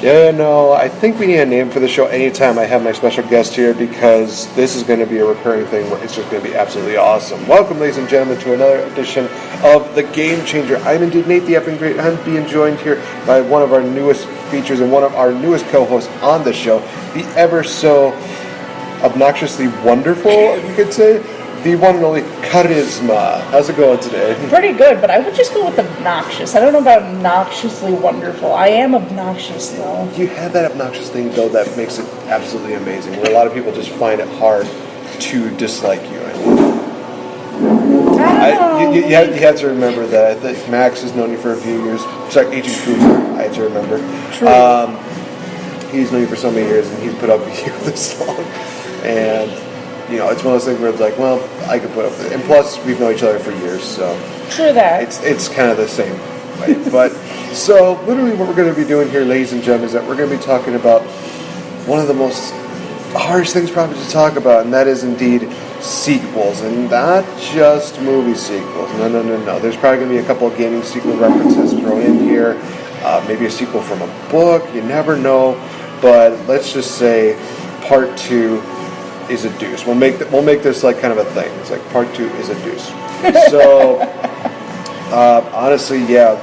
Yeah, no, I think we need a name for the show anytime I have my special guest here because this is going to be a recurring thing where it's just going to be absolutely awesome. Welcome, ladies and gentlemen, to another edition of The Game Changer. I'm indeed Nate the Effing Great. I'm being joined here by one of our newest features and one of our newest co-hosts on the show, the ever so obnoxiously wonderful, you could say, the one and only Karisma. How's it going today? Pretty good, but I would just go with obnoxious. I don't know about obnoxiously wonderful. I am obnoxious, though. You have that obnoxious thing, though, that makes it absolutely amazing, where a lot of people just find it hard to dislike you. You have to remember that. I think Max has known you for a few years. Sorry, Agent Cooper, I have to remember. True. He's known you for so many years, and he's put up with you this long. And you know, it's one of those things where it's like, well, I could put up with it. And plus, we've known each other for years, so true that. It's kind of the same, right? But so literally, what we're going to be doing here, ladies and gentlemen, is that we're going to be talking about one of the most hardest things probably to talk about, and that is indeed sequels, and not just movie sequels. No. There's probably going to be a couple of gaming sequel references thrown in here, maybe a sequel from a book. You never know, but let's just say part 2 is a deuce. We'll make this like kind of a thing. It's like part 2 is a deuce. So honestly, yeah,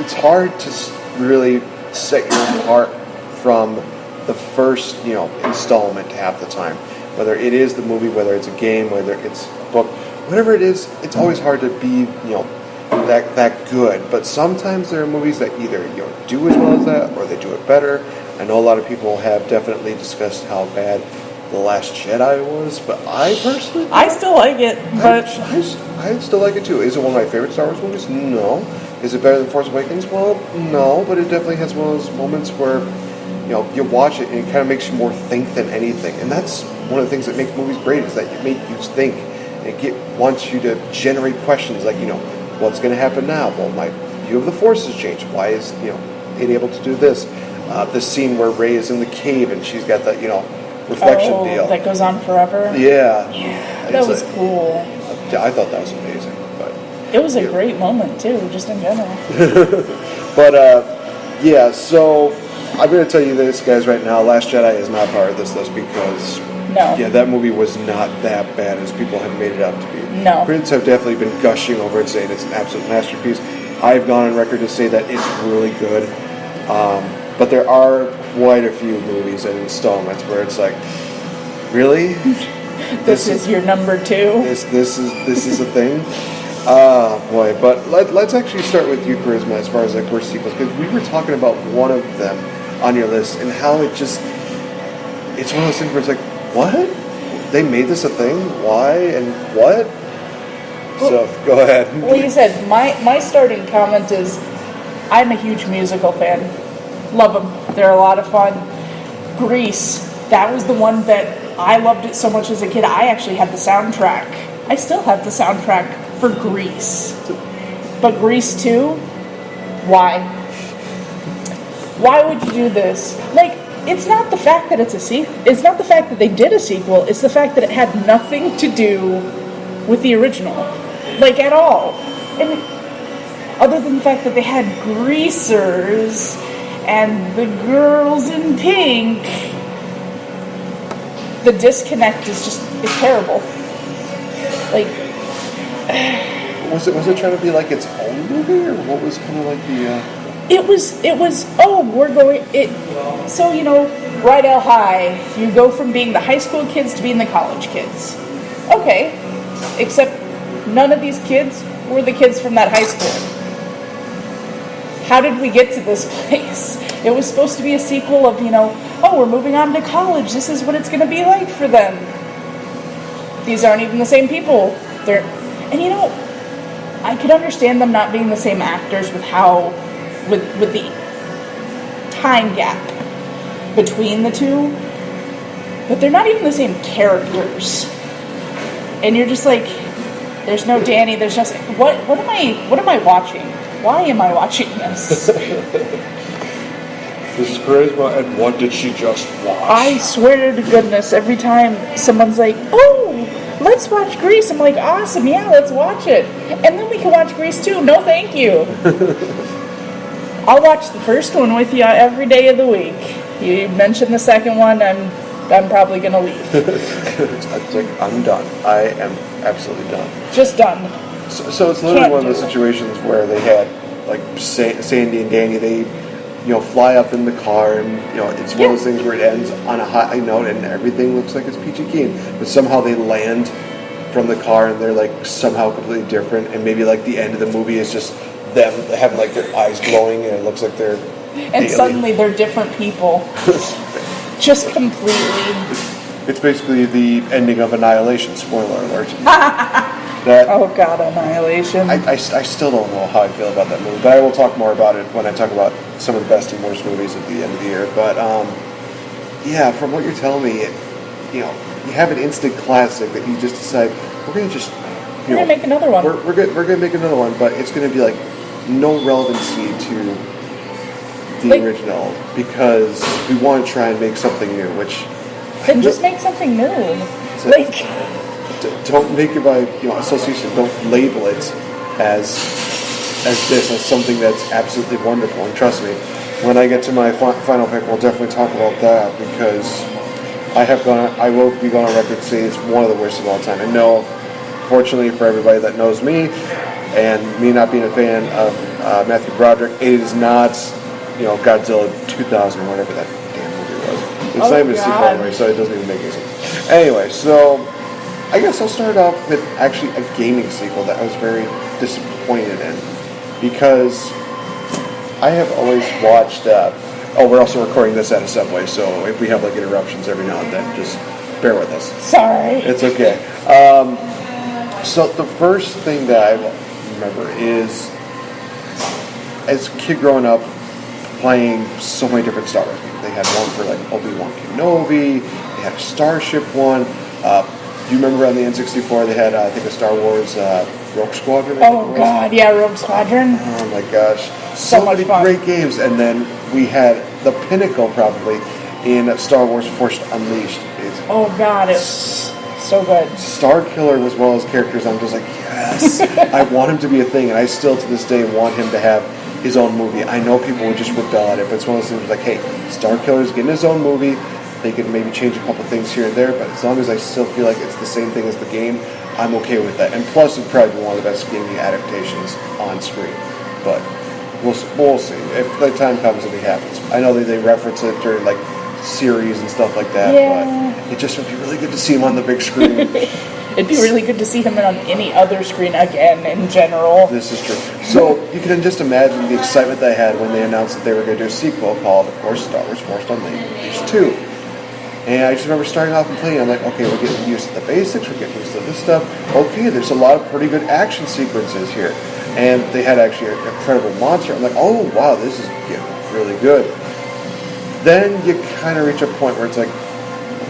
it's hard to really set your heart from the first, installment half the time. Whether it is the movie, whether it's a game, whether it's a book, whatever it is, it's always hard to be, that good. But sometimes there are movies that either do as well as that, or they do it better. I know a lot of people have definitely discussed how bad The Last Jedi was, but I personally... I still like it, but... I still like it too. Is it one of my favorite Star Wars movies? No. Is it better than Force Awakens? Well, no, but it definitely has one of those moments where, you watch it and it kind of makes you more think than anything. And that's one of the things that make movies great, is that it makes you think. And it wants you to generate questions like, what's going to happen now? Well, my view of the Force has changed. Why is, it able to do this? The scene where Rey is in the cave and she's got that, reflection deal. That goes on forever? Yeah. That was cool. I thought that was amazing. But it was a great moment, too, just in general. But, so I'm going to tell you this, guys, right now. Last Jedi is not part of this list because, that movie was not that bad as people have made it out to be. No. Critics have definitely been gushing over it, saying it's an absolute masterpiece. I've gone on record to say that it's really good. But there are quite a few movies and installments where it's like, really? This is your number 2? This is a thing? Oh, boy. But let's actually start with you, Karisma, as far as like worst sequels, because we were talking about one of them on your list and how it's one of those things where it's like, what? They made this a thing? Why? And what? So, go ahead. Well, you said, my starting comment is, I'm a huge musical fan. Love them. They're a lot of fun. Grease. That was the one that I loved it so much as a kid. I actually had the soundtrack. I still have the soundtrack for Grease. But Grease 2? Why? Why would you do this? Like, it's not the fact that it's a sequel. It's not the fact that they did a sequel. It's the fact that it had nothing to do with the original. Like, at all. And other than the fact that they had greasers and the girls in pink, the disconnect is terrible. Like, was it trying to be like its own movie, or what was kind of like the? It was. So Rydell High, you go from being the high school kids to being the college kids. Okay, except none of these kids were the kids from that high school. How did we get to this place? It was supposed to be a sequel of, we're moving on to college. This is what it's going to be like for them. These aren't even the same people. I could understand them not being the same actors with the time gap between the two, but they're not even the same characters. And you're just like, there's no Danny, there's just, what am I watching? Why am I watching this? This is Karisma, and what did she just watch? I swear to goodness, every time someone's like, oh, let's watch Grease, I'm like, awesome, yeah, let's watch it. And then we can watch Grease too. No, thank you. I'll watch the first one with you every day of the week. You mentioned the second one, I'm probably gonna leave. It's like, I'm done. I am absolutely done. Just done. So it's literally one of those situations where they had, like, Sandy and Danny, they, fly up in the car, and, it's one of those things where it ends on a high note, and everything looks like it's peachy keen. But somehow they land from the car, and they're, like, somehow completely different, and maybe, like, the end of the movie is just them having, like, their eyes glowing, and it looks like they're And alien. suddenly they're different people. Just completely. It's basically the ending of Annihilation, spoiler alert. Oh God, Annihilation. I still don't know how I feel about that movie, but I will talk more about it when I talk about some of the best and worst movies at the end of the year. But yeah, from what you're telling me, you have an instant classic that you just decide we're gonna make another one. We're gonna make another one, but it's gonna be like no relevancy to the original because we want to try and make something new. Which then just make something new. Don't make it by association. Don't label it as something that's absolutely wonderful. And trust me, when I get to my final pick, we'll definitely talk about that because I will be going on record to say it's one of the worst of all time. And no, fortunately for everybody that knows me, and me not being a fan of Matthew Broderick, it is not Godzilla 2000 or whatever that damn movie was. It's not even a sequel anyway, so it doesn't even make any sense. Anyway, so I guess I'll start off with actually a gaming sequel that I was very disappointed in because I have always watched. We're also recording this at a Subway, so if we have like interruptions every now and then, just bear with us. Sorry. It's okay. So the first thing that I remember is as a kid growing up playing so many different Star Wars games. They had one for like Obi-Wan Kenobi. They had a Starship one. Do you remember on the N64 they had, I think, a Star Wars Rogue Squadron? Oh, God, yeah, Rogue Squadron. Oh, my gosh. So many fun. great games. And then we had the pinnacle, probably, in Star Wars Force Unleashed. Oh, God, it's so good. Starkiller was one of those characters I'm just like, yes, I want him to be a thing. And I still, to this day, want him to have his own movie. I know people would just rebel at it, but it's one of those things like, hey, Starkiller's getting his own movie. They could maybe change a couple things here and there, but as long as I still feel like it's the same thing as the game, I'm okay with that. And plus, it'd probably be one of the best gaming adaptations on screen. But we'll see. If the time comes and it happens. I know they reference it during like series and stuff like that, but it just would be really good to see him on the big screen. It'd be really good to see him on any other screen again in general. This is true. So you can just imagine the excitement they had when they announced that they were going to do a sequel called, of course, Star Wars Force Unleashed 2. And I just remember starting off and playing, I'm like, okay, we're getting used to the basics, we're getting used to this stuff. Okay, there's a lot of pretty good action sequences here. And they had actually an incredible monster. I'm like, oh, wow, this is getting really good. Then you kind of reach a point where it's like,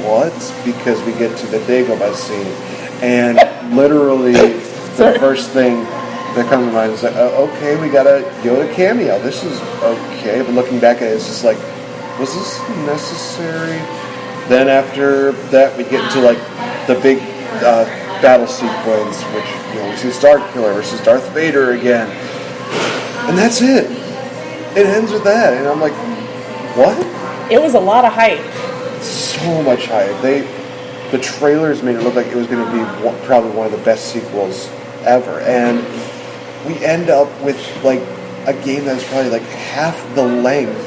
what? Because we get to the Dagobah scene. And literally, the first thing that comes to mind is like, okay, we got a Yoda cameo. This is okay. But looking back at it, it's just like, was this necessary? Then after that, we get into like the big battle sequence, which we see Starkiller versus Darth Vader again, and that's it. It ends with that, and I'm like, what? It was a lot of hype. So much hype. The trailers made it look like it was going to be probably one of the best sequels ever, and we end up with like a game that's probably like half the length,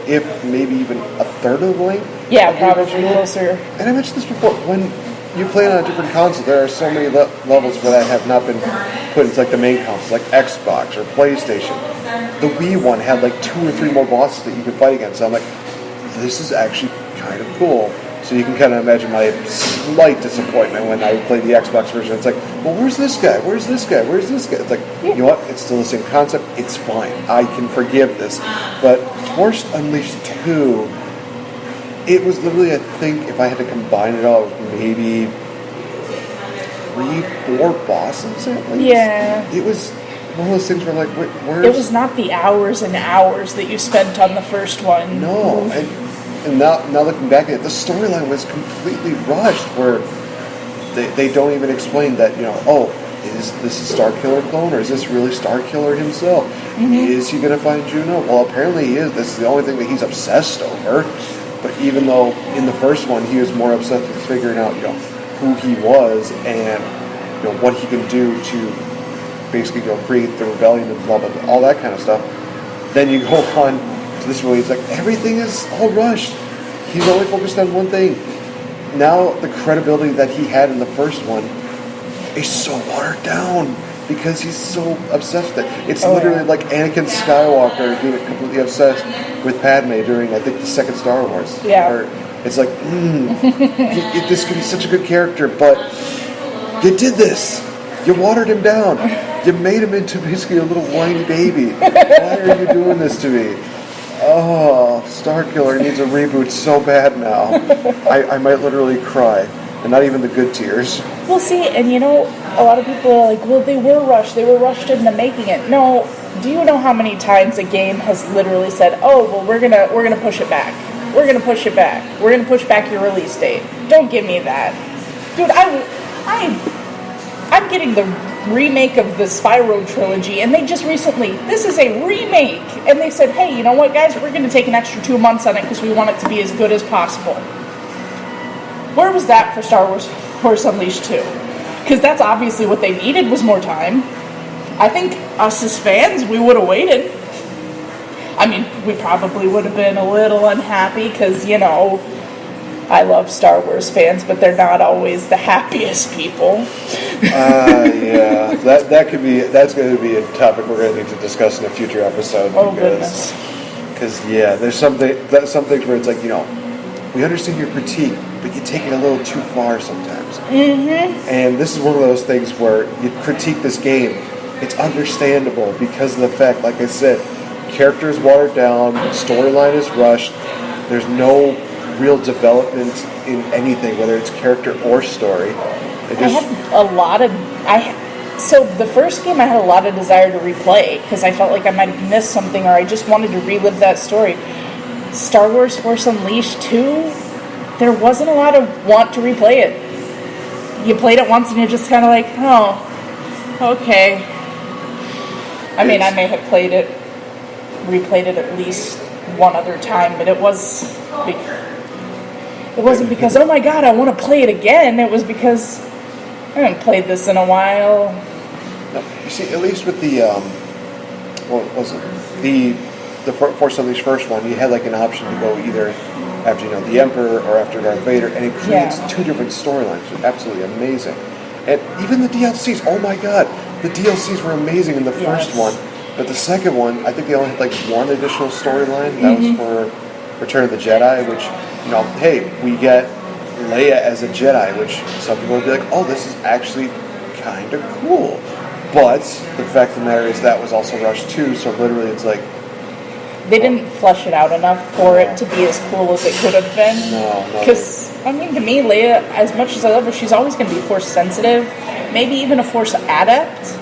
if maybe even a third of the length. Yeah, probably closer. And I mentioned this before, when you play on a different console, there are so many levels where that have not been put into like the main consoles, like Xbox or PlayStation. The Wii one had like 2 or 3 more bosses that you could fight against. So I'm like, this is actually kind of cool. So you can kind of imagine my slight disappointment when I played the Xbox version. It's like, well, where's this guy? Where's this guy? Where's this guy? It's like, you know what? It's still the same concept. It's fine. I can forgive this. But Force Unleashed 2, it was literally, I think, if I had to combine it all, it was maybe 3-4 bosses at least. Yeah. It was one of those things where, like, where's... It was not the hours and hours that you spent on the first one. No, and now looking back at it, the storyline was completely rushed, where they don't even explain that, is this a Starkiller clone, or is this really Starkiller himself? Mm-hmm. Is he going to find Juno? Well, apparently he is. This is the only thing that he's obsessed over. But even though in the first one he was more obsessed with figuring out, who he was and what he can do to basically create the rebellion and blah blah blah, all that kind of stuff. Then you go on to this movie. It's like everything is all rushed. He's only focused on one thing. Now the credibility that he had in the first one is so watered down because he's so obsessed with it. It's literally like Anakin Skywalker being completely obsessed with Padme during, I think, the second Star Wars. Yeah. Or it's like, this could be such a good character, but you did this. You watered him down. You made him into basically a little whiny baby. Why are you doing this to me? Oh, Starkiller needs a reboot so bad now. I might literally cry. And not even the good tears. Well, see, and a lot of people are like, well, they were rushed. They were rushed into making it. No, do you know how many times a game has literally said, oh, well, we're gonna push it back. We're gonna push it back. We're gonna push back your release date. Don't give me that. Dude, I'm getting the remake of the Spyro trilogy, and they just recently, this is a remake, and they said, hey, you know what, guys, we're gonna take an extra 2 months on it because we want it to be as good as possible. Where was that for Star Wars Force Unleashed 2? Because that's obviously what they needed was more time. I think us as fans, we would have waited. I mean, we probably would have been a little unhappy because, I love Star Wars fans, but they're not always the happiest people. Yeah, that's going to be a topic we're going to need to discuss in a future episode. Oh, goodness. Because, there's some things where it's like, we understand your critique, but you take it a little too far sometimes. Mm-hmm. And this is one of those things where you critique this game. It's understandable because of the fact, like I said, character is watered down, storyline is rushed, there's no real development in anything, whether it's character or story. So the first game I had a lot of desire to replay because I felt like I might have missed something or I just wanted to relive that story. Star Wars Force Unleashed 2, there wasn't a lot of want to replay it. You played it once and you're just kind of like, oh, okay. I mean, I may have replayed it at least one other time, but it wasn't because, oh my god, I want to play it again. It was because I haven't played this in a while. No, you see, at least with the, what was it? The Force Unleashed first one, you had like an option to go either after, the Emperor or after Darth Vader, and it creates two different storylines. It's absolutely amazing. And even the DLCs, oh my god, the DLCs were amazing in the first one, but the second one, I think they only had like one additional storyline. That was for Return of the Jedi, which, hey, we get Leia as a Jedi, which some people would be like, oh, this is actually kind of cool. But the fact of the matter is that was also rushed too, so literally it's like, they didn't flesh it out enough for it to be as cool as it could have been. No. Because, I mean, to me, Leia, as much as I love her, she's always going to be Force sensitive, maybe even a Force adept.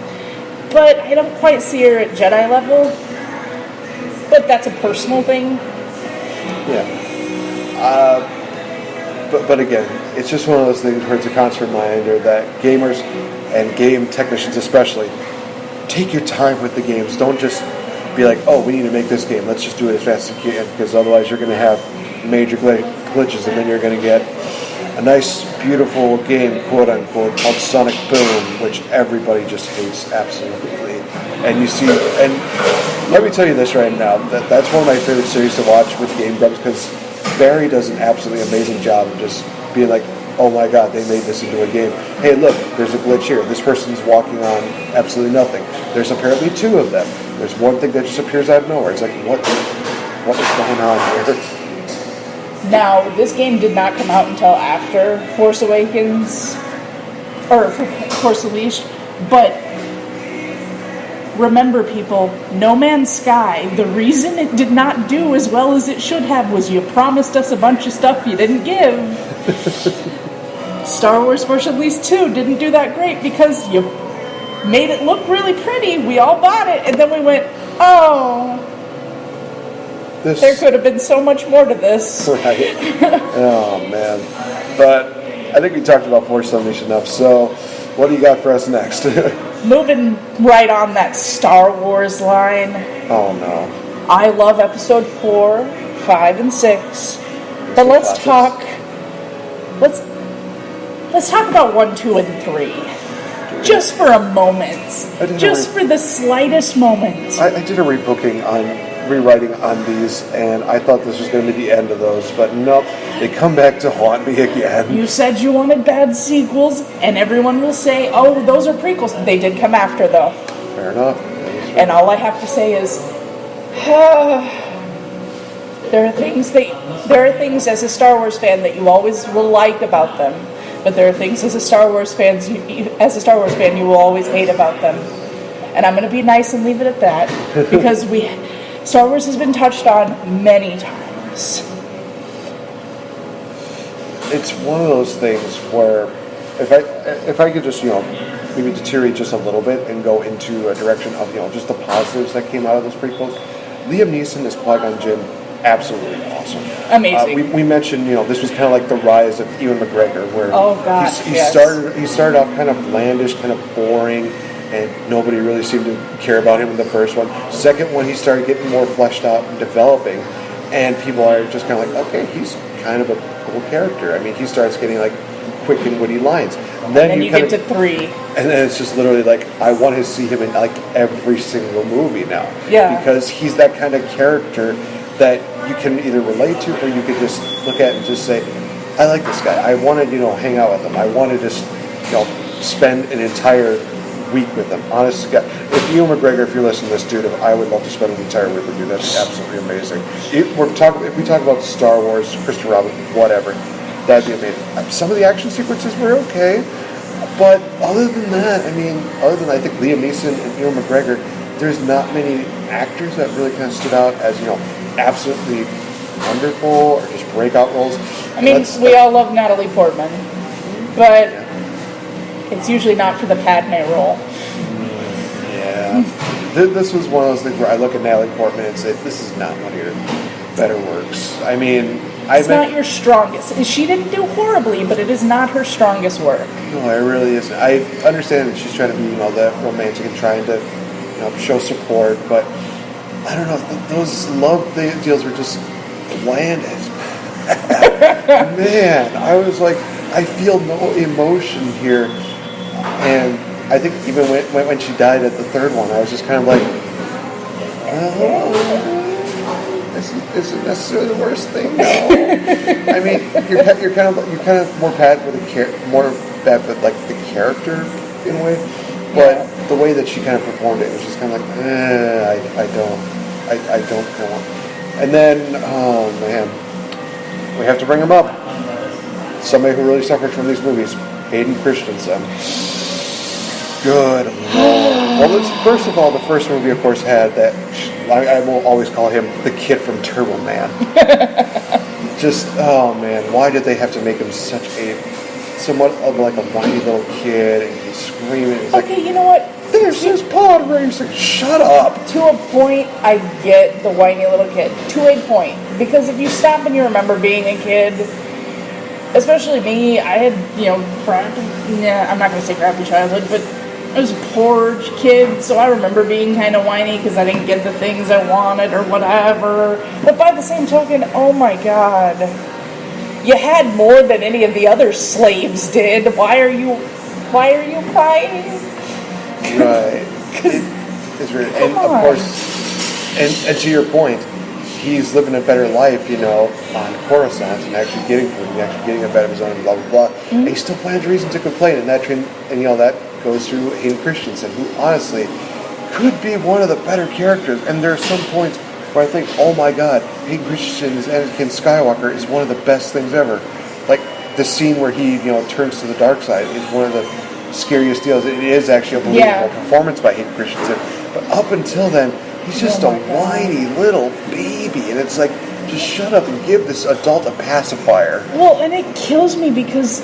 But I don't quite see her at Jedi level. But that's a personal thing. Yeah. But again, it's just one of those things where it's a constant reminder that gamers and game technicians especially, take your time with the games. Don't just be like, oh, we need to make this game. Let's just do it as fast as you can, because otherwise you're going to have major glitches, and then you're going to get a nice, beautiful game, quote unquote, called Sonic Boom, which everybody just hates absolutely. And you see, and let me tell you this right now, that's one of my favorite series to watch with Game Grumps, because Barry does an absolutely amazing job of just being like, oh my god, they made this into a game. Hey, look, there's a glitch here. This person's walking on absolutely nothing. There's apparently two of them. There's one thing that just appears out of nowhere. It's like, what is going on here? Now, this game did not come out until after Force Awakens, or Force Unleashed, but remember, people, No Man's Sky, the reason it did not do as well as it should have was you promised us a bunch of stuff you didn't give. Star Wars Force Unleashed 2 didn't do that great because you made it look really pretty. We all bought it, and then we went, oh, there could have been so much more to this. Right. Oh, man. But I think we talked about Force Unleashed enough, so what do you got for us next? Moving right on that Star Wars line. Oh no. I love episode 4, 5, and 6. But let's talk about 1, 2, and 3. Just for a moment. Just for the slightest moment. I did a rewriting on these, and I thought this was going to be the end of those, but nope, they come back to haunt me again. You said you wanted bad sequels, and everyone will say, oh, those are prequels. They did come after, though. Fair enough. And all I have to say is, there are things as a Star Wars fan that you always will like about them, but there are things as a Star Wars fan you will always hate about them. And I'm going to be nice and leave it at that, because Star Wars has been touched on many times. It's one of those things where if I could just, maybe deteriorate just a little bit and go into a direction of, just the positives that came out of those prequels. Liam Neeson as Qui-Gon Jinn, absolutely awesome. Amazing. We mentioned, this was kind of like the rise of Ewan McGregor, where he started off kind of blandish, kind of boring, and nobody really seemed to care about him in the first one. Second one, he started getting more fleshed out and developing, and people are just kind of like, okay, he's kind of a cool character. I mean, he starts getting like quick and witty lines. And then you get to 3. And then it's just literally like, I want to see him in like every single movie now. Yeah. Because he's that kind of character that you can either relate to, or you could just look at and just say, I like this guy. I want to, hang out with him. I want to just, spend an entire week with him. Honest to God. If Ewan McGregor, if you're listening to this, dude, I would love to spend an entire week with you. That's absolutely amazing. If we talk about Star Wars, Christopher Robin, whatever, that'd be amazing. Some of the action sequences were okay, but other than that, I think Liam Neeson and Ewan McGregor, there's not many actors that really kind of stood out as, absolutely wonderful or just breakout roles. We all love Natalie Portman, but it's usually not for the Padme role. Yeah. This was one of those things where I look at Natalie Portman and say, this is not one of your better works. It's not your strongest. She didn't do horribly, but it is not her strongest work. No, it really isn't. I understand that she's trying to be, the romantic and trying to, show support, but I don't know. Those love deals were just bland as man. I was like, I feel no emotion here, and I think even when she died at the third one, I was just kind of like, isn't necessarily the worst thing. No, you're kind of more bad for the character in a way. But the way that she kind of performed it was just kind of like, I don't know. And then, oh man, we have to bring him up. Somebody who really suffered from these movies, Hayden Christensen. Good Lord. Well, first of all, the first movie, of course, had that, I will always call him the kid from Turbo Man. Just, oh man, why did they have to make him somewhat of like a whiny little kid, and he's screaming. He's okay, you know what? There's this pod racing. Shut up. To a point, I get the whiny little kid. To a point. Because if you stop and you remember being a kid, especially me, I had, I'm not going to say crappy childhood, but I was a poor kid, so I remember being kind of whiny because I didn't get the things I wanted or whatever. But by the same token, oh my God. You had more than any of the other slaves did. Why are you crying? Right. It's really, and of course, and to your point, he's living a better life, on Coruscant and actually getting food and actually getting a bed of his own and blah blah blah. Mm-hmm. And he still finds reason to complain, and that goes through Hayden Christensen, who honestly could be one of the better characters. And there are some points where I think, oh my God, Hayden Christensen as Anakin Skywalker is one of the best things ever. Like the scene where he, turns to the dark side is one of the scariest deals. It is actually a believable performance by Hayden Christensen. But up until then, he's just a whiny little baby, and it's like, just shut up and give this adult a pacifier. Well, and it kills me because,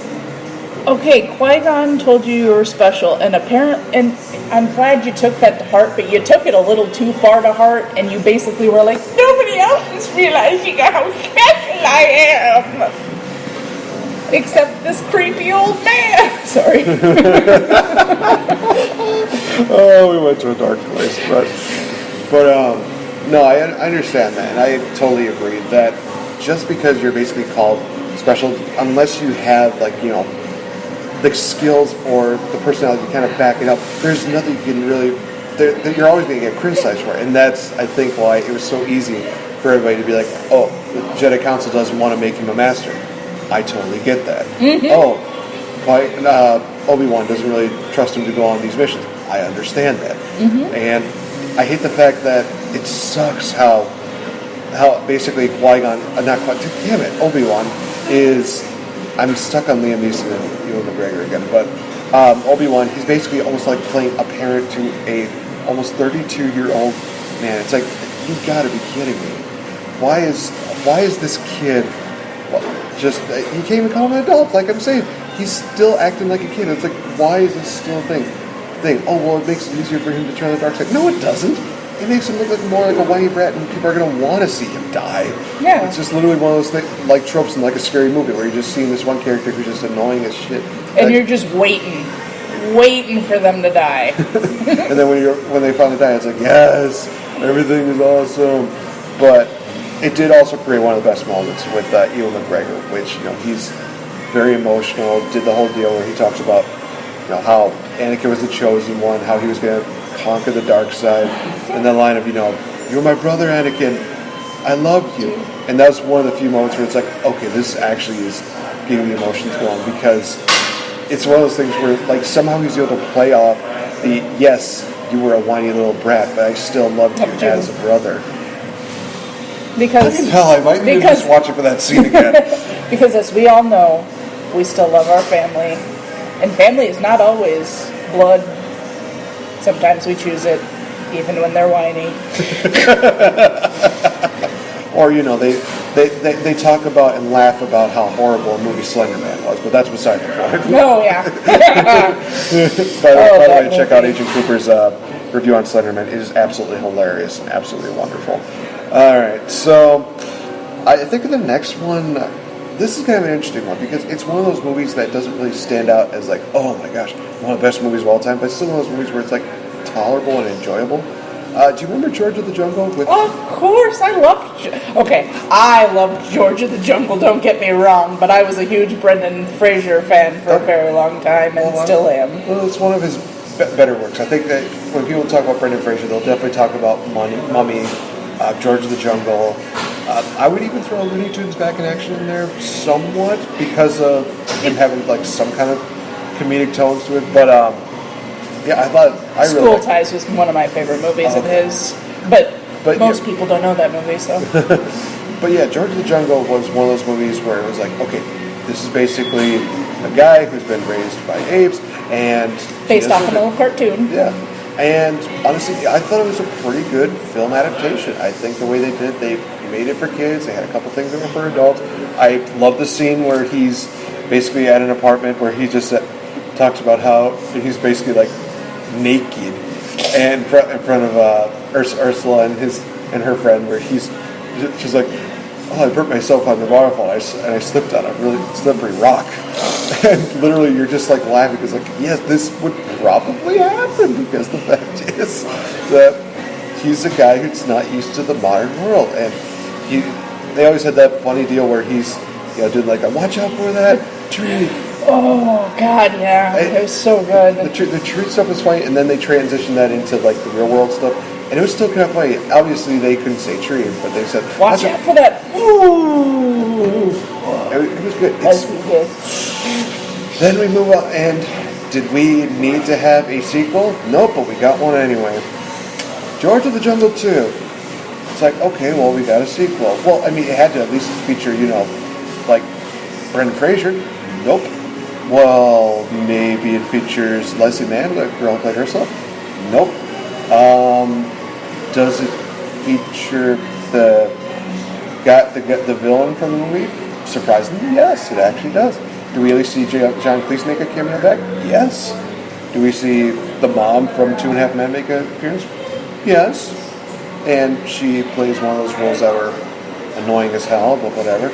okay, Qui-Gon told you were special, and I'm glad you took that to heart, but you took it a little too far to heart, and you basically were like, nobody else is realizing how special I am. Except this creepy old man. Sorry. Oh, we went to a dark place, but no, I understand that, and I totally agree that just because you're basically called special, unless you have the skills or the personality to kind of back it up, there's nothing you can really. You're always going to get criticized for it, and that's I think why it was so easy for everybody to be like, oh, the Jedi Council doesn't want to make him a master. I totally get that. Mm-hmm. Oh, why Obi-Wan doesn't really trust him to go on these missions. I understand that. Mm-hmm. And I hate the fact that it sucks how basically Qui-Gon, damn it, Obi-Wan is, I'm stuck on Liam Neeson and Ewan McGregor again, but Obi-Wan, he's basically almost like playing a parent to a almost 32-year-old man. It's like, you gotta be kidding me. Why is this kid he can't even call him an adult, like I'm saying. He's still acting like a kid. It's like, why is this still a thing? Oh, well, it makes it easier for him to turn the dark side. No, it doesn't. It makes him look more like a whiny brat, and people are going to want to see him die. Yeah. It's just literally one of those things, like tropes in like a scary movie, where you're just seeing this one character who's just annoying as shit. And you're just waiting for them to die. And then when they finally die, it's like, yes, everything is awesome. But it did also create one of the best moments with Ewan McGregor, which, he's very emotional, did the whole deal where he talks about, how Anakin was the chosen one, how he was going to conquer the dark side, and that line of, you're my brother, Anakin, I love you. And that was one of the few moments where it's like, okay, this actually is getting the emotions going, because it's one of those things where, like, somehow he's able to play off the, yes, you were a whiny little brat, but I still loved you as a brother. Because I can tell I might need to just watch it for that scene again. Because as we all know, we still love our family. And family is not always blood. Sometimes we choose it, even when they're whiny. Or, they talk about and laugh about how horrible a movie Slender Man was, but that's beside the point. Oh, yeah. By the way, check out Agent Cooper's review on Slender Man. It is absolutely hilarious and absolutely wonderful. All right, so I think the next one, this is kind of an interesting one, because it's one of those movies that doesn't really stand out as like, oh my gosh, one of the best movies of all time, but it's still one of those movies where it's like tolerable and enjoyable. Do you remember George of the Jungle? Of course, I loved George of the Jungle, don't get me wrong, but I was a huge Brendan Fraser fan for a very long time, and still am. Well, it's one of his better works. I think that when people talk about Brendan Fraser, they'll definitely talk about Mummy, George of the Jungle. I would even throw Looney Tunes back in action in there somewhat, because of him having like some kind of comedic tones to it. But yeah, I School really Ties was one of my favorite movies of his. But most people don't know that movie, so. But yeah, George of the Jungle was one of those movies where it was like, okay, this is basically a guy who's been raised by apes and based off an old cartoon. Yeah. And honestly, I thought it was a pretty good film adaptation. I think the way they did, they made it for kids. They had a couple things that were for adults. I love the scene where he's basically at an apartment where he just talks about how he's basically like naked and in front of Ursula and her friend, where she's like, oh, I burnt myself on the waterfall and I slipped on a really slippery rock. And literally you're just like laughing because like, yes, this would probably happen, because the fact is that he's a guy who's not used to the modern world. And they always had that funny deal where he's doing like a watch out for that tree. Oh God, yeah, it was so good. The tree stuff was funny, and then they transitioned that into like the real world stuff, and it was still kind of funny. Obviously, they couldn't say tree, but they said watch out for that. Ooh, it was good. As we did. Then we move on, and did we need to have a sequel? Nope, but we got one anyway. George of the Jungle 2. It's like, okay, well, we got a sequel. Well, I mean, it had to at least feature, like Brendan Fraser. Nope. Well, maybe it features Leslie Mann, the girl who played Ursula. Nope. Does it feature the villain from the movie? Surprisingly, yes, it actually does. Do we at least see John Cleese make a cameo back? Yes. Do we see the mom from 2.5 Men make an appearance? Yes. And she plays one of those roles that were annoying as hell, but whatever.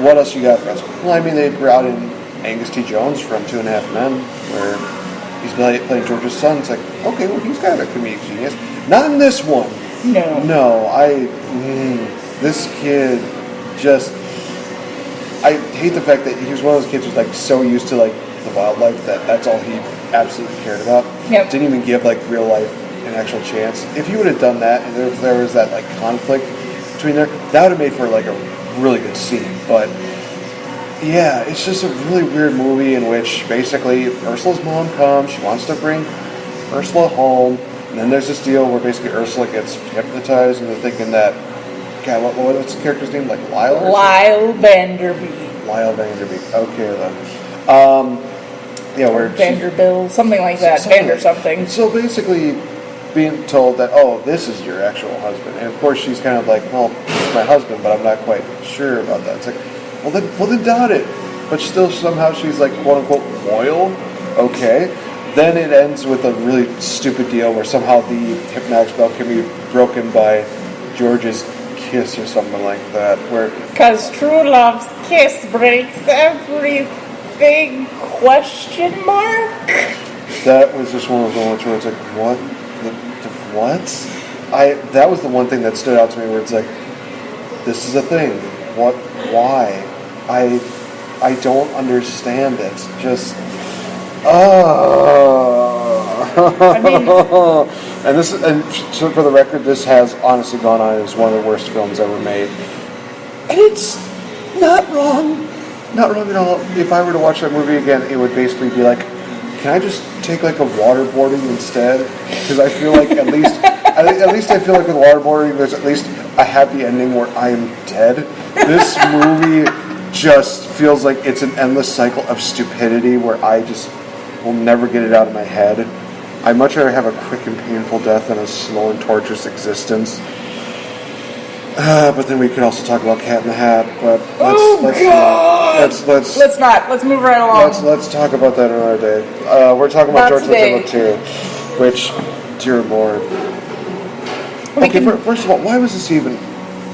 what else you got for us? Well, I mean, they brought in Angus T. Jones from 2.5 Men, where he's playing George's son. It's like, okay, well, he's kind of a comedic genius. Not in this one. No, this kid just, I hate the fact that he was one of those kids who's like so used to like the wildlife that's all he absolutely cared about. Yep. Didn't even give like real life an actual chance. If he would have done that and if there was that like conflict between there, that would have made for like a really good scene. But yeah, it's just a really weird movie in which basically Ursula's mom comes, she wants to bring Ursula home, and then there's this deal where basically Ursula gets hypnotized into thinking that, God, what's the character's name? Like Lyle? Lyle Vanderbeek. Lyle Vanderbeek. Okay then. Yeah, where Vanderbilt, something like that. Vander something. So basically, being told that, oh, this is your actual husband, and of course she's kind of like, well, it's my husband, but I'm not quite sure about that. It's like, well then doubt it. But still, somehow she's like, quote unquote, loyal. Okay. Then it ends with a really stupid deal where somehow the hypnotic spell can be broken by George's kiss or something like that. Because true love's kiss breaks everything, question mark? That was just one of those moments where it's like, what? What? That was the one thing that stood out to me where it's like, this is a thing. What? Why? I don't understand it. Just, I mean, and so for the record, this has honestly gone on as one of the worst films ever made. And it's not wrong. Not wrong at all. If I were to watch that movie again, it would basically be like, can I just take like a waterboarding instead? Because I feel like at least I feel like with waterboarding, there's at least a happy ending where I am dead. This movie just feels like it's an endless cycle of stupidity where I just will never get it out of my head. I'd much rather have a quick and painful death than a slow and torturous existence. But then we could also talk about Cat in the Hat. But let's not. Let's move right along. Let's talk about that another day. We're talking about George Lucas 2, which, dear Lord. First of all, why was this even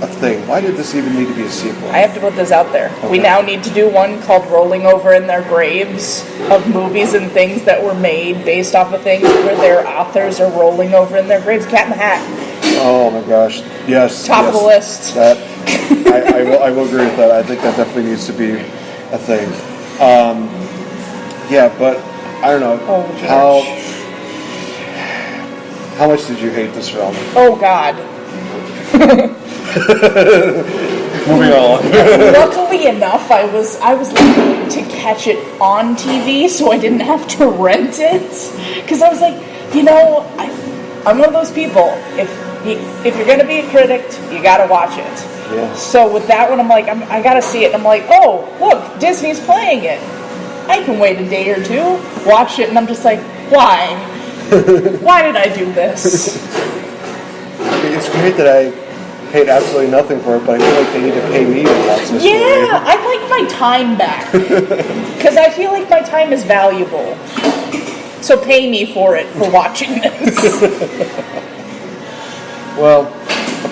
a thing? Why did this even need to be a sequel? I have to put this out there. Okay. We now need to do one called Rolling Over in Their Graves of movies and things that were made based off of things where their authors are rolling over in their graves. Cat in the Hat. Oh my gosh! Yes. Top of the list. That I will agree with that. I think that definitely needs to be a thing. Yeah, but I don't know how much did you hate this film? Oh God. Moving on. Luckily enough, I was lucky to catch it on TV, so I didn't have to rent it. Because I was like, I'm one of those people. If you're gonna be a critic, you gotta watch it. Yeah. So with that one, I'm like, I gotta see it. And I'm like, oh, look, Disney's playing it. I can wait a day or two, watch it, and I'm just like, why? Why did I do this? It's great that I paid absolutely nothing for it, but I feel like they need to pay me to watch this movie. Yeah, I'd like my time back. Because I feel like my time is valuable. So pay me for it, for watching this. Well,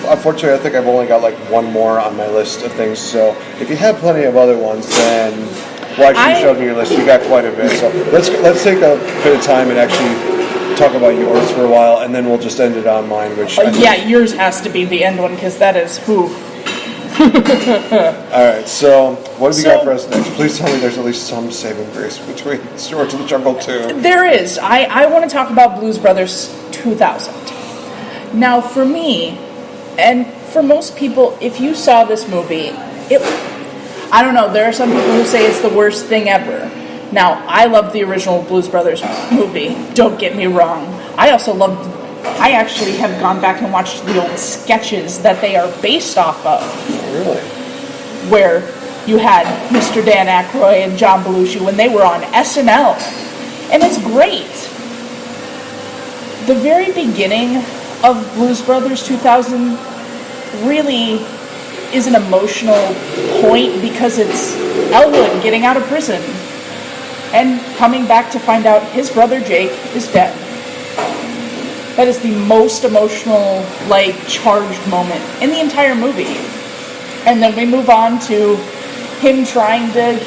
unfortunately, I think I've only got like one more on my list of things. So if you have plenty of other ones, then you showed me your list. You got quite a bit. So let's take a bit of time and actually talk about yours for a while, and then we'll just end it on mine. Yours has to be the end one because that is who. All right. So what have you got for us next? Please tell me there's at least some saving grace between George of the Jungle 2. There is. I want to talk about Blues Brothers 2000. Now, for me, and for most people, if you saw this movie, I don't know, there are some people who say it's the worst thing ever. Now, I love the original Blues Brothers movie, don't get me wrong. I actually have gone back and watched the old sketches that they are based off of. Really? Where you had Mr. Dan Aykroyd and John Belushi when they were on SNL. And it's great. The very beginning of Blues Brothers 2000 really is an emotional point because it's Elwood getting out of prison and coming back to find out his brother Jake is dead. That is the most emotional, charged moment in the entire movie. And then we move on to him trying to,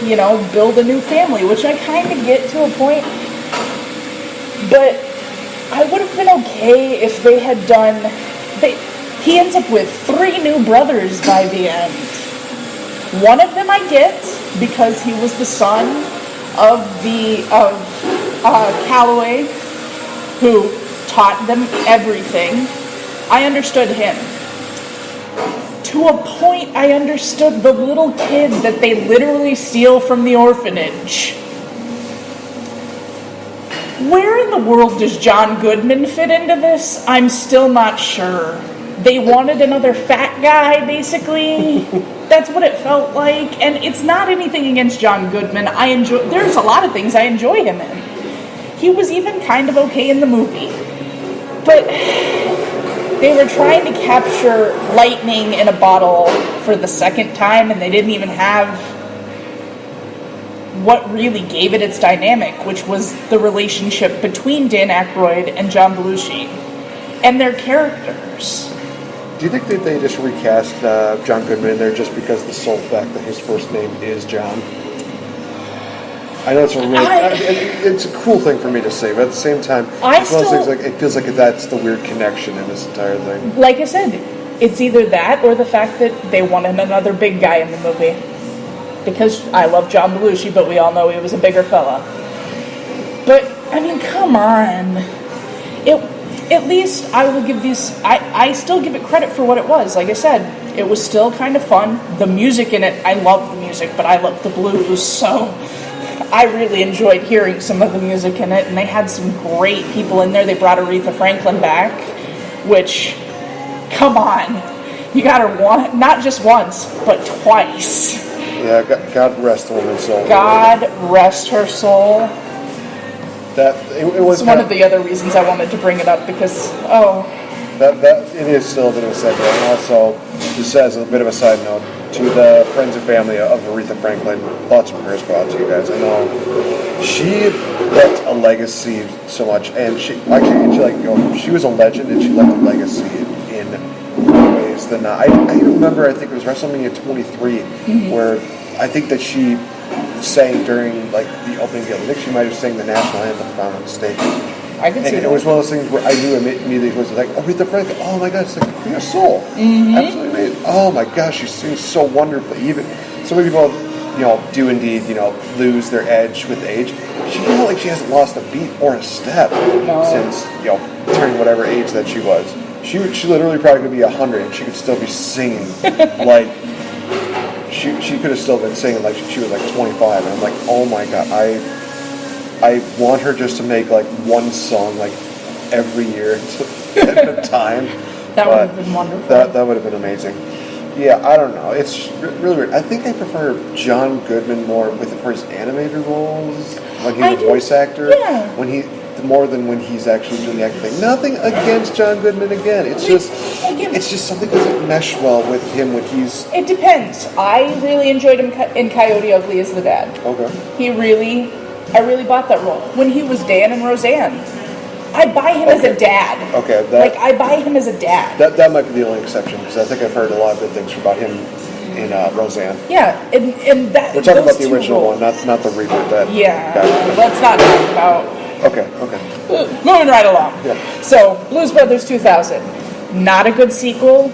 build a new family, which I kind of get to a point. But I would have been okay if they had done... He ends up with 3 new brothers by the end. One of them I get, because he was the son of Calloway, who taught them everything. I understood him. To a point, I understood the little kid that they literally steal from the orphanage. Where in the world does John Goodman fit into this? I'm still not sure. They wanted another fat guy, basically. That's what it felt like. And it's not anything against John Goodman. There's a lot of things I enjoy him in. He was even kind of okay in the movie. But they were trying to capture lightning in a bottle for the second time, and they didn't even have what really gave it its dynamic, which was the relationship between Dan Aykroyd and John Belushi and their characters. Do you think that they just recast John Goodman in there just because the sole fact that his first name is John? I know it's a cool thing for me to say, but at the same time, it feels like that's the weird connection in this entire thing. Like I said, it's either that or the fact that they wanted another big guy in the movie. Because I love John Belushi, but we all know he was a bigger fella. But, I mean, come on. At least I will give this... I still give it credit for what it was. Like I said, it was still kind of fun. The music in it, I love the music, but I love the blues, so... I really enjoyed hearing some of the music in it, and they had some great people in there. They brought Aretha Franklin back, which, come on, you got her not just once, but twice. Yeah, God rest the woman's soul. God rest her soul. It was one of the other reasons I wanted to bring it up, because, that it is still a bit of a segue. And also, just as a bit of a side note, to the friends and family of Aretha Franklin, lots of prayers go out to you guys. I know she left a legacy so much, and she was a legend, and she left a legacy in more ways than not. I remember, I think it was WrestleMania 23, where I think that she sang during the opening deal. I think she might have sang the national anthem, if I'm not mistaken. I can see that. It was one of those things where I knew immediately it was like, Aretha Franklin, oh my God, it's like Queen of Soul. Absolutely amazing. Oh my gosh, she sings so wonderfully. Even so many people, do indeed, lose their edge with age. She felt like she hasn't lost a beat or a step since, turning whatever age that she was. She literally probably could be 100 and she could still be singing like she could have still been singing like she was 25. And I'm like, oh my God, I want her just to make one song every year at a time. That would have been wonderful. That would have been amazing. Yeah, I don't know. It's really weird. I think I prefer John Goodman more for his animated roles when he's a voice actor. Yeah. More than when he's actually doing the acting thing. Nothing against John Goodman again. It's just something that doesn't mesh well with him when he's... It depends. I really enjoyed him in Coyote Ugly as the dad. Okay. I really bought that role. When he was Dan and Roseanne, I buy him as a dad. Okay. I buy him as a dad. That might be the only exception, because I think I've heard a lot of good things about him in Roseanne. Yeah, and that... We're talking about the original one, not the reboot. Yeah, let's not talk about... Okay. Moving right along. Yeah. So, Blues Brothers 2000. Not a good sequel,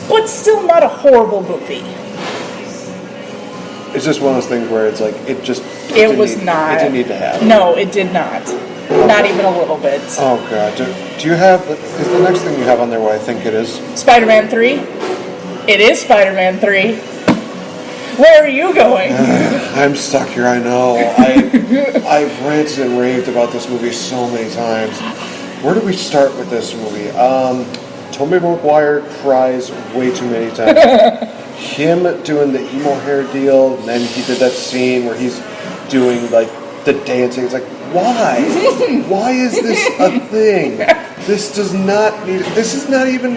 but still not a horrible movie. It's just one of those things where it's it didn't need to happen. No, it did not. Not even a little bit. Oh God. Do you have, is the next thing you have on there what I think it is? Spider-Man 3. It is Spider-Man 3. Where are you going? I'm stuck here, I know. I've ranted and raved about this movie so many times. Where do we start with this movie? Tobey Maguire cries way too many times. Him doing the emo hair deal, and then he did that scene where he's doing the dancing. It's why? Why is this a thing? This is not even...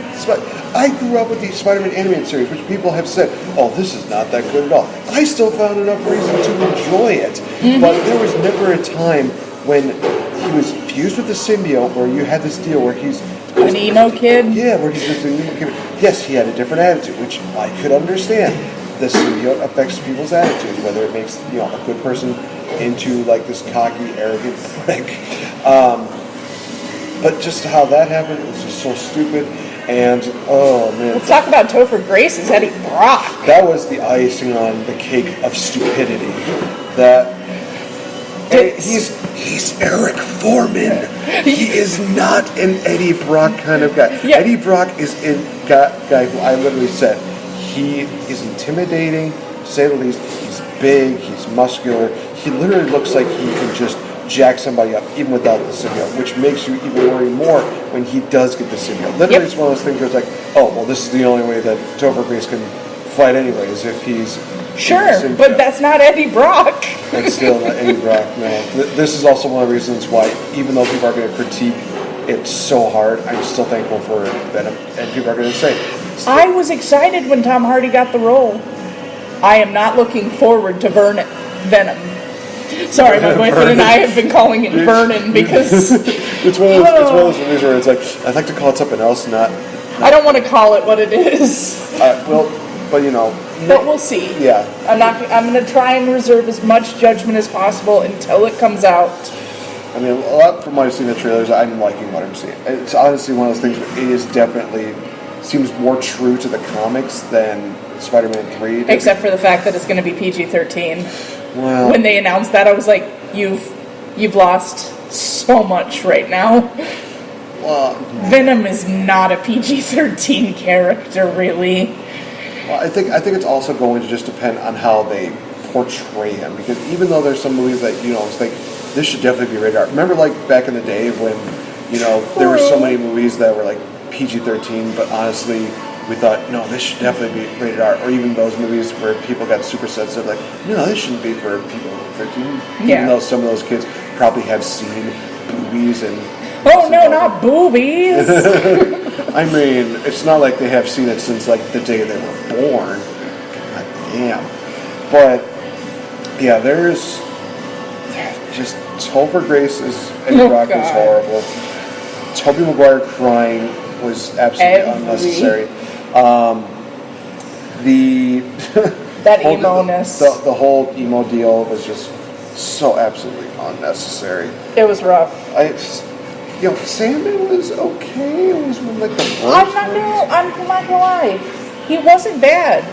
I grew up with the Spider-Man animated series, which people have said, oh, this is not that good at all. I still found enough reason to enjoy it. But there was never a time when he was fused with the symbiote where you had this deal where he's... An emo kid? Yeah, where he's just an emo kid. Yes, he had a different attitude, which I could understand. the symbiote affects people's attitudes, whether it makes a good person into like this cocky, arrogant prick. But just how that happened was just so stupid. And oh man, let's talk about Topher Grace's Eddie Brock. That was the icing on the cake of stupidity. That he's Eric Foreman. He is not an Eddie Brock kind of guy. Yeah. Eddie Brock is a guy who I literally said he is intimidating, to say the least. He's big, he's muscular. He literally looks like he can just jack somebody up even without the symbiote, which makes you even worry more when he does get the symbiote. Literally, it's one of those things where it's like, oh, well, this is the only way that Topher Grace can fight anyways if he's... Sure, but that's not Eddie Brock. It's still not Eddie Brock, no. This is also one of the reasons why, even though people are going to critique it so hard, I'm still thankful for Venom, and people are going to say... I was excited when Tom Hardy got the role. I am not looking forward to Venom. Sorry, my boyfriend and I have been calling it Vernon because... it's one of those movies where it's like, I'd like to call it something else, not... I don't want to call it what it is. But But we'll see. Yeah. I'm going to try and reserve as much judgment as possible until it comes out. I mean, a lot from what I've seen in the trailers, I'm liking what I'm seeing. It's honestly one of those things where it is definitely... seems more true to the comics than Spider-Man 3 did. Except for the fact that it's going to be PG-13. Well, when they announced that, I was like, you've lost so much right now. Well, Venom is not a PG-13 character, really. Well, I think it's also going to just depend on how they portray him, because even though there's some movies that it's like this should definitely be rated R. Remember, like back in the day when there were so many movies that were like PG-13, but honestly we thought, no, this should definitely be rated R. Or even those movies where people got super sensitive, like, no, this shouldn't be for people 13. Yeah. Even though some of those kids probably have seen boobies and... Oh, no, not boobies! I mean, it's not like they have seen it since, like, the day they were born. God damn. But, yeah, there's... just Topher Grace's Eddie Brock was horrible. Tobey Maguire crying was absolutely unnecessary. That emo-ness. The whole emo deal was just so absolutely unnecessary. It was rough. Sandman was okay. It was one like the worst. I'm not gonna lie. He wasn't bad.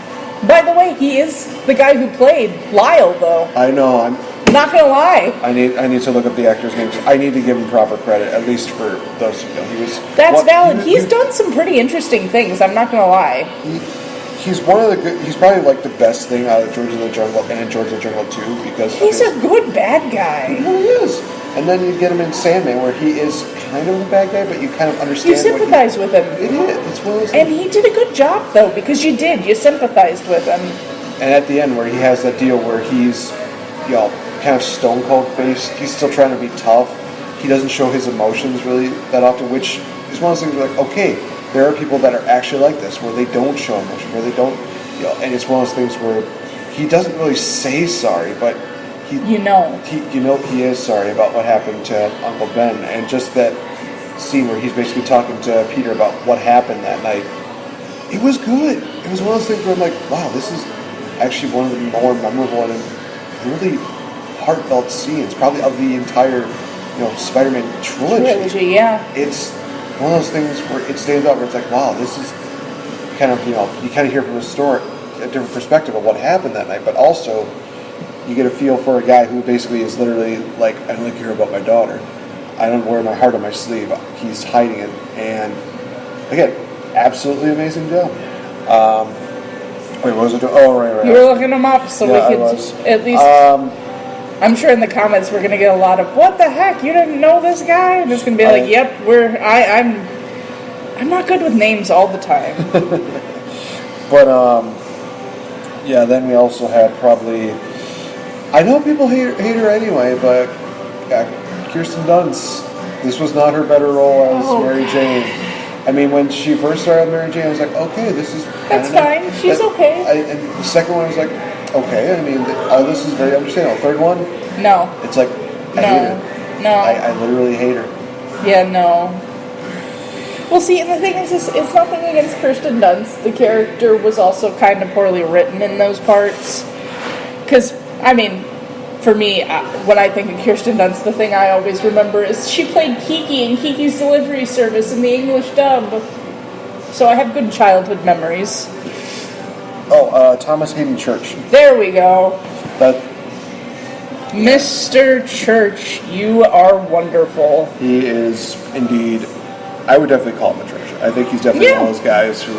By the way, he is the guy who played Lyle, though. I know. I'm not gonna lie. I need to look up the actor's names. I need to give him proper credit, at least for those. That's valid. He's done some pretty interesting things. I'm not gonna lie. He's one of the good. He's probably like the best thing out of George of the Jungle and George of the Jungle 2 because he's a good bad guy. He really is. And then you get him in Sandman, where he is kind of a bad guy, but you kind of understand. You sympathize with him. It is. It's one of those and he did a good job though, because you sympathized with him. And at the end, where he has that deal where he's, kind of stone cold faced. He's still trying to be tough. He doesn't show his emotions really that often, which is one of those things where, like, okay, there are people that are actually like this, where they don't show emotion, where they don't, and it's one of those things where he doesn't really say sorry, but he is sorry about what happened to Uncle Ben, and just that scene where he's basically talking to Peter about what happened that night. It was good. It was one of those things where I'm like, wow, this is actually one of the more memorable and really heartfelt scenes, probably of the entire, Spider-Man trilogy. Yeah. It's one of those things where it stands out, where it's like, wow, this is kind of, you kind of hear from the story a different perspective of what happened that night, but also you get a feel for a guy who basically is literally like, I don't care about my daughter. I don't wear my heart on my sleeve. He's hiding it, and again, absolutely amazing job. Wait, what was it? Oh, right. You were looking him up, so we could at least. I'm sure in the comments we're gonna get a lot of "What the heck? You didn't know this guy?" And it's gonna be like, "Yep, I'm not good with names all the time." But then we also had probably. I know people hate her anyway, but Kirsten Dunst. This was not her better role as Mary Jane. I mean, when she first started Mary Jane, I was like, okay, this is... That's fine. She's okay. And the second one, I was like, okay. I mean, all this is very understandable. Third one? No. It's like, I hate her. No. I literally hate her. Yeah, no. Well, see, and the thing is, it's nothing against Kirsten Dunst. The character was also kind of poorly written in those parts. Because, I mean, for me, when I think of Kirsten Dunst, the thing I always remember is she played Kiki in Kiki's Delivery Service in the English dub. So I have good childhood memories. Oh, Thomas Hayden Church. There we go. That Mr. Church, you are wonderful. he is indeed. I would definitely call him a treasure. I think he's definitely one of those guys who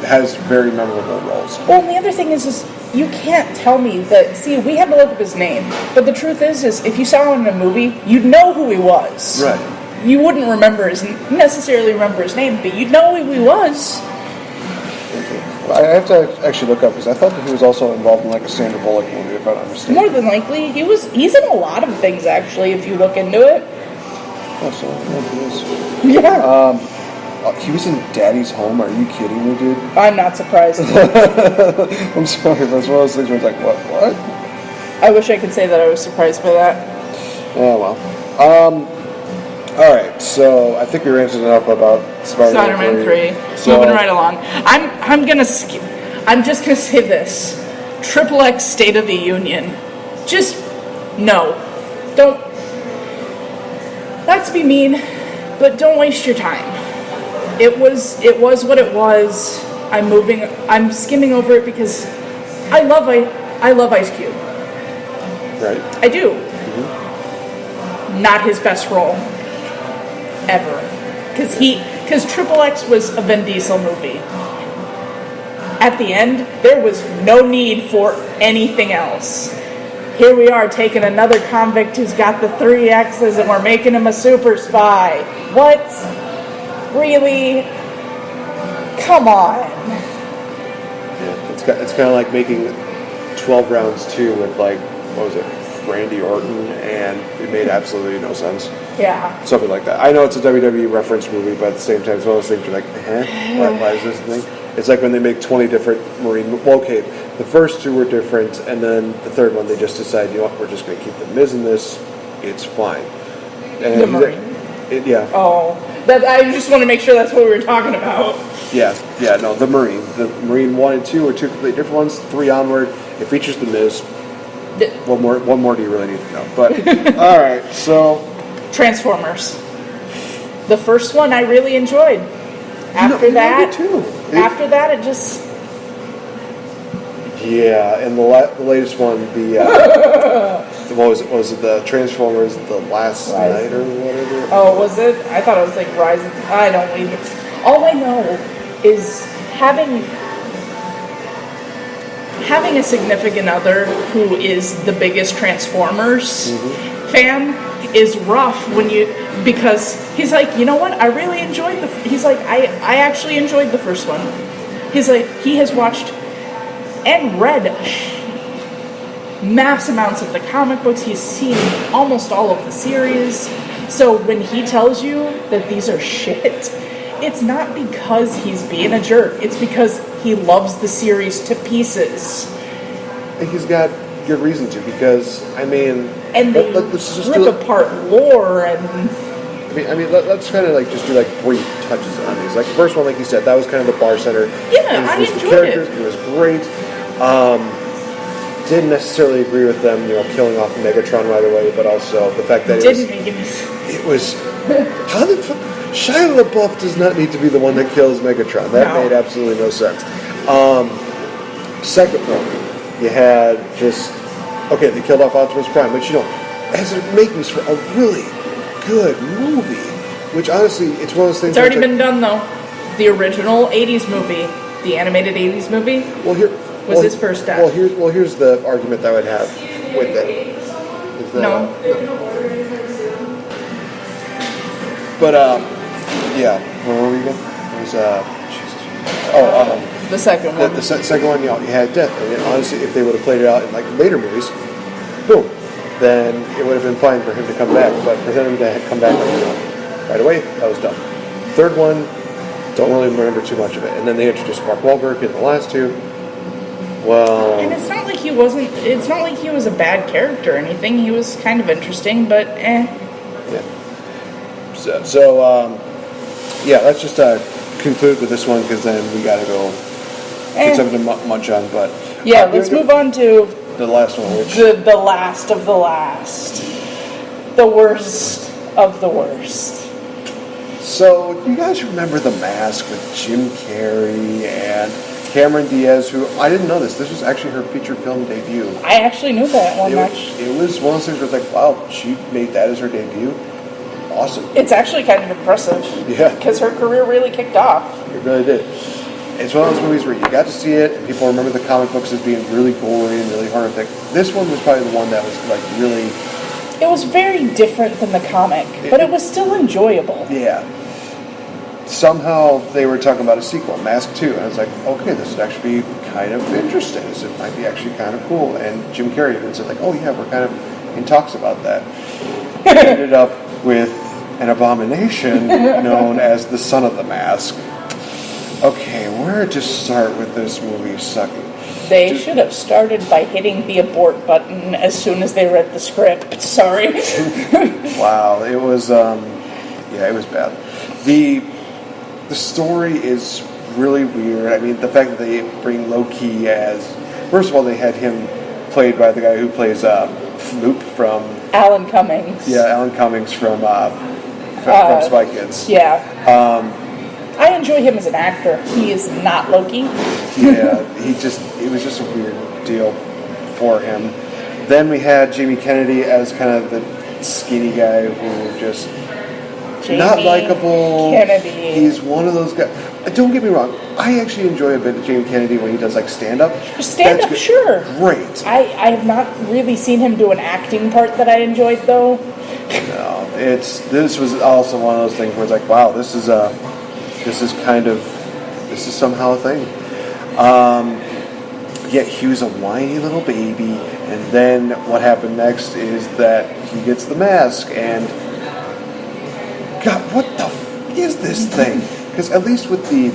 has very memorable roles. Well, and the other thing is you can't tell me that. See, we had to look up his name, but the truth is if you saw him in a movie, you'd know who he was. Right. You wouldn't necessarily remember his name, but you'd know who he was. I have to actually look up because I thought that he was also involved in like a Sandra Bullock movie, if I'm not mistaken. More than likely, he's in a lot of things actually. If you look into it. Oh, so yeah, he is. Yeah. He was in Daddy's Home. Are you kidding me, dude? I'm not surprised. I'm sorry, that's one of those things where it's like, what? I wish I could say that I was surprised by that. Yeah, well. All right, so I think we ranted enough about Spider-Man 3. So, Moving right along. I'm just gonna say this. XXX State of the Union. Just no. Don't. Not to be mean, but don't waste your time. It was what it was. I'm skimming over it because I love Ice Cube. Right. I do. Mm-hmm. Not his best role ever. Because XXX was a Vin Diesel movie. At the end, there was no need for anything else. Here we are taking another convict who's got the 3 X's and we're making him a super spy. What? Really? Come on. Yeah, it's kind of like making 12 rounds 2 with like, what was it, Randy Orton, and it made absolutely no sense. Yeah. Something like that. I know it's a WWE reference movie, but at the same time, it's one of those things you're like, why is this thing? It's like when they make 20 different Marine... Well, okay, the first 2 were different, and then the third one, they just decide, you know what, we're just going to keep the Miz in this. It's fine. And the Marine. Yeah. Oh. I just want to make sure that's what we were talking about. Yeah, no, the Marine. The Marine 1 and 2 are 2 completely different ones. 3 onward, it features the Miz. One more do you really need to know? But, all right, so... Transformers. The first one I really enjoyed. After that, it just... Yeah, and the latest one, what was it? The Transformers, The Last Night or whatever? Oh, was it? I thought it was like Rise of... I don't even... All I know is having a significant other who is the biggest Transformers fan is rough because he's like, you know what? I really enjoyed I actually enjoyed the first one. He's like, he has watched and read mass amounts of the comic books. He's seen almost all of the series. So when he tells you that these are shit, it's not because he's being a jerk. It's because he loves the series to pieces. And he's got good reason to, because, I mean... And they rip apart lore and... I mean, let's kind of like just do like brief touches on these. Like the first one, like you said, that was kind of the bar center. Yeah, I enjoyed it. It was great. Didn't necessarily agree with them, killing off Megatron right away, but also the fact that it was how the Shia LaBeouf does not need to be the one that kills Megatron. That made absolutely no sense. Second one, you had they killed off Optimus Prime, which has the makings for a really good movie. Which honestly, it's one of those things. It's already been done though. The original '80s movie, the animated '80s movie. Was his first death. Well, here's the argument that I would have with it. No. But yeah, where were we again? It was the second one. The second one, you had death. And honestly, if they would have played it out in like later movies, boom, then it would have been fine for him to come back. But for him to come back right away, that was dumb. Third one, don't really remember too much of it. And then they introduced Mark Wahlberg in the last 2. Well, and it's not like he was a bad character or anything. He was kind of interesting, but Yeah. So yeah, let's just conclude with this one because then we got to go get something to munch on. But yeah, let's move on to the last one, which the last of the last, the worst of the worst. So, you guys remember The Mask with Jim Carrey and Cameron Diaz, who, I didn't know this was actually her feature film debut. I actually knew that one much. It was one of those things where it's like, wow, she made that as her debut. Awesome. It's actually kind of impressive. Yeah. Because her career really kicked off. It really did. It's one of those movies where you got to see it, and people remember the comic books as being really gory and really horrific. This one was probably the one that was, like, really... It was very different than the comic, but it was still enjoyable. Yeah. Somehow they were talking about a sequel, Mask 2, and I was like, okay, this would actually be kind of interesting. It might be actually kind of cool. And Jim Carrey even said, like, oh yeah, we're kind of in talks about that. It ended up with an abomination known as the Son of the Mask. Okay, where to start with this movie sucking? They should have started by hitting the abort button as soon as they read the script. Sorry. Wow, it was, it was bad. The story is really weird. I mean, the fact that they bring Loki as... First of all, they had him played by the guy who plays Floop from... Alan Cummings. Yeah, Alan Cummings from Spy Kids. Yeah. I enjoy him as an actor. He is not Loki. Yeah, it was just a weird deal for him. Then we had Jamie Kennedy as kind of the skinny guy who just... Jamie not likable. Kennedy. He's one of those guys. Don't get me wrong. I actually enjoy a bit of Jamie Kennedy when he does like stand up. Stand up, sure. Great. I have not really seen him do an acting part that I enjoyed though. No, this was also one of those things where it's like, wow, this is somehow a thing. Yet he was a whiny little baby, and then what happened next is that he gets the mask and. God, what the is this thing? Because at least with the,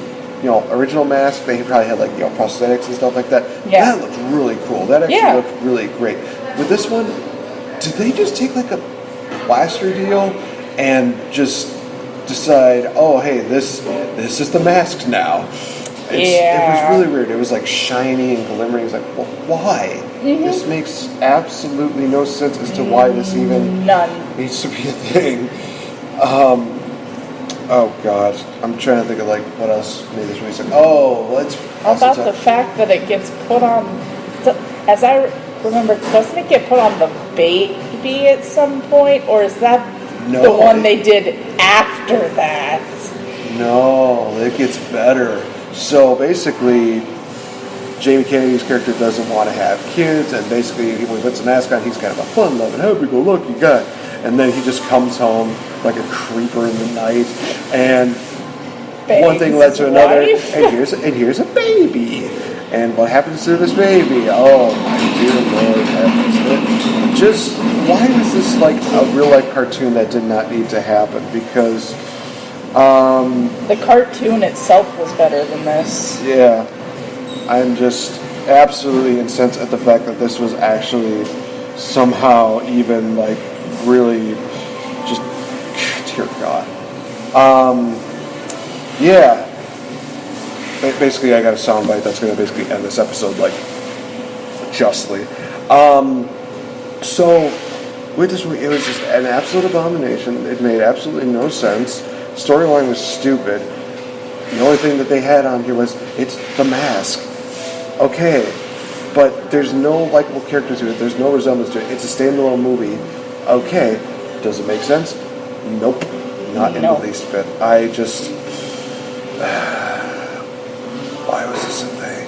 original mask, they probably had like, prosthetics and stuff like that. Yeah. That looked really cool. That actually looked really great. With this one, did they just take like a plaster deal and just decide, oh, hey, this is the mask now? It was really weird. It was like shiny and glimmering. It's like, well, why? Mm-hmm. This makes absolutely no sense as to why this even needs to be a thing. Oh gosh, I'm trying to think of like what else made this really sick. How about the fact that it gets put on, as I remember, doesn't it get put on the baby at some point, or is that the one they did after that? No, it gets better. So basically, Jamie Kennedy's character doesn't want to have kids, and basically when he puts a mask on, he's kind of a fun-loving, happy-go-lucky guy. And then he just comes home like a creeper in the night, and one thing led to another, and here's a baby. And what happens to this baby? Oh my dear Lord, just why was this like a real life cartoon that did not need to happen? Because the cartoon itself was better than this. Yeah, I'm just absolutely incensed at the fact that this was actually somehow even like really just dear God. Yeah. Basically, I got a soundbite that's going to basically end this episode, like, justly. So, with this movie, it was just an absolute abomination. It made absolutely no sense. Storyline was stupid. The only thing that they had on here was, it's the mask. Okay, but there's no likable character to it. There's no resemblance to it. It's a standalone movie. Okay, does it make sense? Nope, not in the least bit. I just... why was this a thing?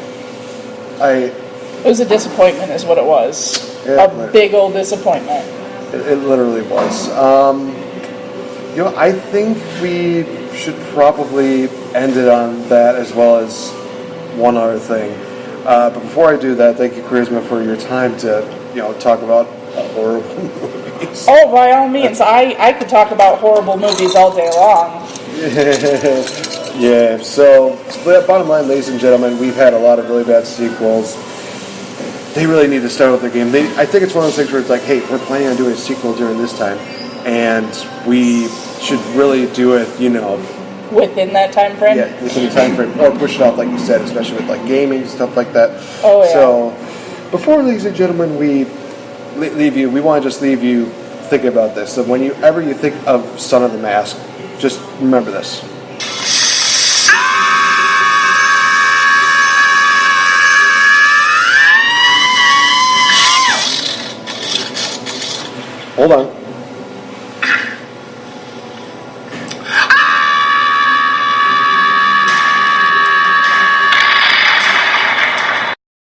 It was a disappointment is what it was. A big old disappointment. It literally was. I think we should probably end it on that as well as one other thing. But before I do that, thank you, Karisma, for your time to, talk about horrible movies. Oh, by all means. I could talk about horrible movies all day long. Yeah, so bottom line, ladies and gentlemen, we've had a lot of really bad sequels. They really need to start with their game. I think it's one of those things where it's like, hey, we're planning on doing a sequel during this time, and we should really do it, within that time frame. Yeah, within the time frame, or push it off, like you said, especially with like gaming stuff like that. Oh yeah. So, before, ladies and gentlemen, we leave you, we want to just leave you thinking about this. So, whenever you think of Son of the Mask, just remember this. Hold on.